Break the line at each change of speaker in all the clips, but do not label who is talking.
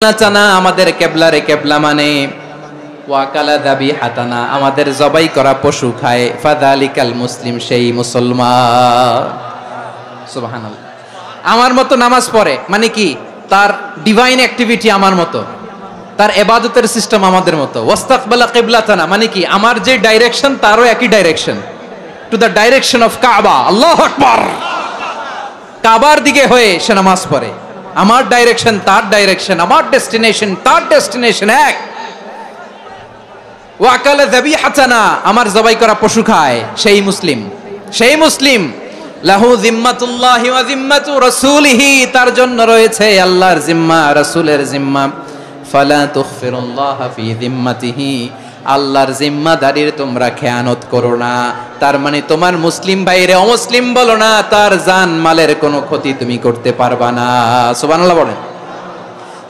চানা আমাদের কেবলারে কেবলা মানে ওয়াকালা দাবি হাতানা আমাদের জবাই করা পশু খায় ফাদালিকাল মুসলিম সেই মুসলমান। সুবহানাল্লাহ। আমার মতো নামাজ পড়ে মানে কি তার ডিভাইন অ্যাক্টিভিটি আমার মতো, তার ইবাদতের সিস্টেম আমাদের মতো। ওয়াস্তাকবালা কিবলাতানা মানে কি আমার যে ডাইরেকশন তারও একই direction, to the direction of কাবা। আল্লাহু আকবার। কাবার দিকে হয়ে সে নামাজ পড়ে। আমার ডাইরেকশন তার ডাইরেকশন, আমার ডেস্টিনেশন তার ডেস্টিনেশন এক। ওয়াকালা যাবিহাতানা আমার জবাই করা পশু খায় সেই মুসলিম, সেই মুসলিম। লাহু জিম্মাতুল্লাহি ওয়া জিম্মাতু রাসূলিহি তার জন্য রয়েছে আল্লাহর জিম্মা রাসূলের জিম্মা। ফালা তুগফিরুল্লাহ ফি জিম্মাতিহি আল্লাহর জিম্মাদারির তোমরা খেয়ানত করো না। তার মানে তোমার মুসলিম ভাইরে অমুসলিম বলো না, তার জান মালের কোনো ক্ষতি তুমি করতে পারবা না। সুবহানাল্লাহ বলেন।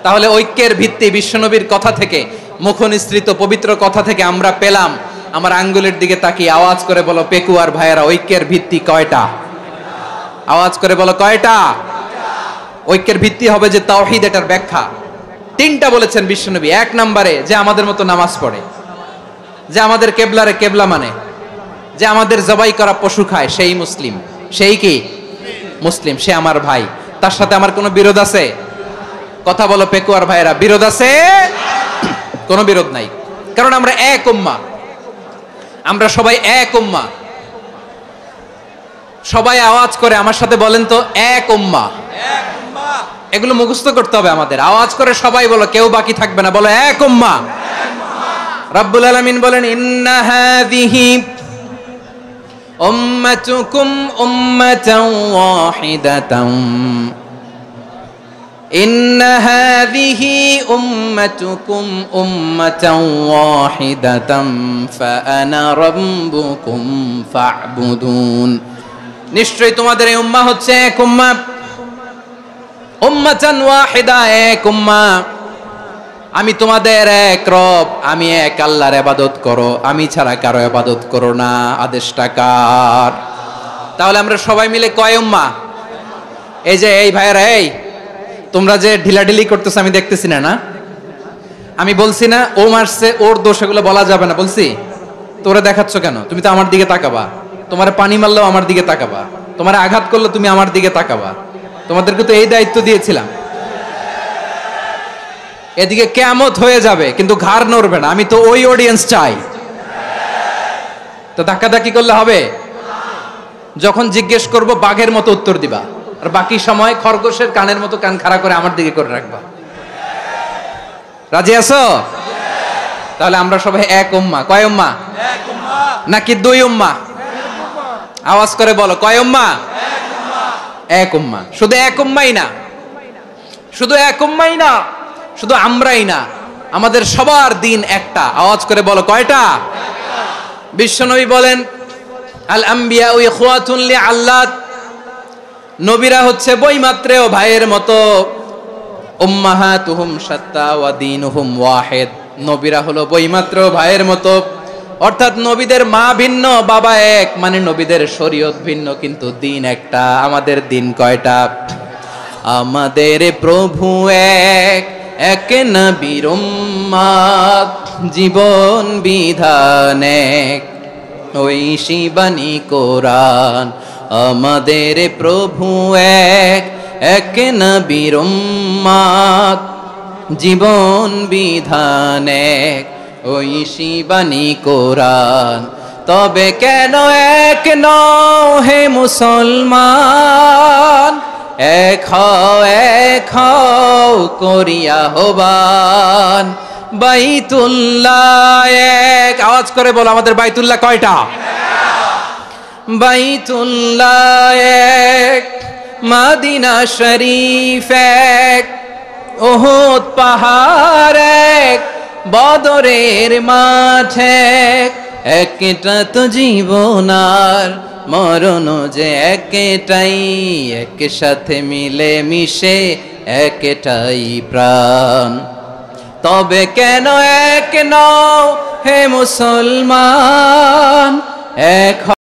তাহলে ঐক্যের ভিত্তি বিশ্বনবীর কথা থেকে, মুখনিসৃত পবিত্র কথা থেকে আমরা পেলাম। আমার আঙ্গুলের দিকে তাকিয়ে আওয়াজ করে বলো পেকুয়ার ভাইয়েরা, ঐক্যের ভিত্তি কয়টা? আওয়াজ করে বলো কয়টা? ঐক্যের ভিত্তি হবে যে তাওহীদ, এটার ব্যাখ্যা তিনটা বলেছেন বিশ্বনবী। এক নম্বরে যে আমাদের মতো নামাজ পড়ে, যে আমাদের কেবলারে কেবলা মানে, যে আমাদের জবাই করা পশু খায় সেই মুসলিম। সেই কি মুসলিম? সে আমার ভাই। তার সাথে আমার কোনো বিরোধ আছে? কথা বলো পেকুয়ার ভাইয়েরা, বিরোধ আছে? কোনো বিরোধ নাই, কারণ আমরা এক উম্মাহ, আমরা সবাই এক উম্মাহ। সবাই আওয়াজ করে আমার সাথে বলেন তো, এক উম্মাহ। এগুলো মুখস্থ করতে হবে আমাদের। আওয়াজ করে সবাই বলো, কেউ বাকি থাকবে না, বলো এক উম্মাহ। রব্বুল আলামিন বলেন ইন্না হাযিহি উম্মাতুকুম উম্মাতান ওয়াহিদাতান ইন্না হাযিহি উম্মাতুকুম উম্মাতান ওয়াহিদাতান ফাআনা রাব্বুকুম ফা'বুদুন। নিশ্চয়ই তোমাদের এই উম্মাহ হচ্ছে এক উম্মাহ, উম্মাতান ওয়াহিদা, এক উম্মাহ। আমি তোমাদের এক রব, আমি এক আল্লাহর ইবাদত করো, আমি ছাড়া কারো ইবাদত করো না। আদেশটা কার? তাহলে আমরা সবাই মিলে কয় উম্মাহ? এই যে এই ভাইয়েরা, এই তোমরা যে ঢিলাঢিলি করতেছো আমি দেখতেছি না, না আমি বলছি না ও মারছে ওর দোষ, এগুলো বলা যাবে না বলছি? তোরা দেখাচ্ছ কেন? তুমি তো আমার দিকে তাকাবা। তোমার পানি মারলেও আমার দিকে তাকাবা, তোমার আঘাত করলে তুমি আমার দিকে তাকাবা। তোমাদেরকে তো এই দায়িত্ব দিয়েছিলাম। এদিকে কিয়ামত হয়ে যাবে কিন্তু ঘাড় নড়বে না। আমি তো ওই অডিয়েন্স চাই। তো ধাক্কাধাক্কি করলে হবে? যখন জিজ্ঞেস করব বাঘের মতো উত্তর দিবা, আর বাকি সময় খরগোশের কানের মতো কান খাড়া করে আমার দিকে করে রাখবা। রাজি আছো? তাহলে আমরা সবাই এক উম্মাহ। কয় উম্মাহ? এক উম্মাহ। নাকি দুই উম্মাহ? আওয়াজ করে বলো কয় উম্মাহ? এক উম্মাহ। এক উম্মাহ। শুধু এক উম্মাহই না, শুধু এক উম্মাহই না, শুধু আমরাই না, আমাদের সবার দিন একটা। আওয়াজ করে বলো কয়টা? বিশ্বনবী বলেন আল আম্বিয়া ইখওয়াতুন লিআল্লাত, নবীরা হচ্ছে বৈমাত্রেয় ভাইয়ের মতো। উম্মাহাতুহুম শাত্তা ওয়া দীনুহুম ওয়াহিদ, নবীরা হলো বৈমাত্রেয় ভাইয়ের মতো। অর্থাৎ নবীদের মা ভিন্ন, বাবা এক, মানে নবীদের শরীয়ত ভিন্ন কিন্তু দিন একটা। আমাদের দিন কয়টা? আমাদের প্রভু এক, এক নবীর উম্মাত, জীবন বিধান এক, ওই শিবানী কোরআন। আমাদের প্রভু এক, এক নবীর উম্মাত, জীবন বিধান এক, ওই শিবানী কোরআন। তবে কেন এক নও হে মুসলমান? এক হও করিয়া হবান। বাইতুল্লাহ এক। আওয়াজ করে বলো আমাদের বাইতুল্লাহ কয়টা? বাইতুল্লাহ এক, মদিনা শরীফ এক, উহুদ পাহাড় এক, বদরের মাঠ এক। একটা তো জীবন আর মরণ যে একটাই, একসাথে মিলে মিশে একটাই প্রাণ। তবে কেন এক নও হে মুসলমান? এক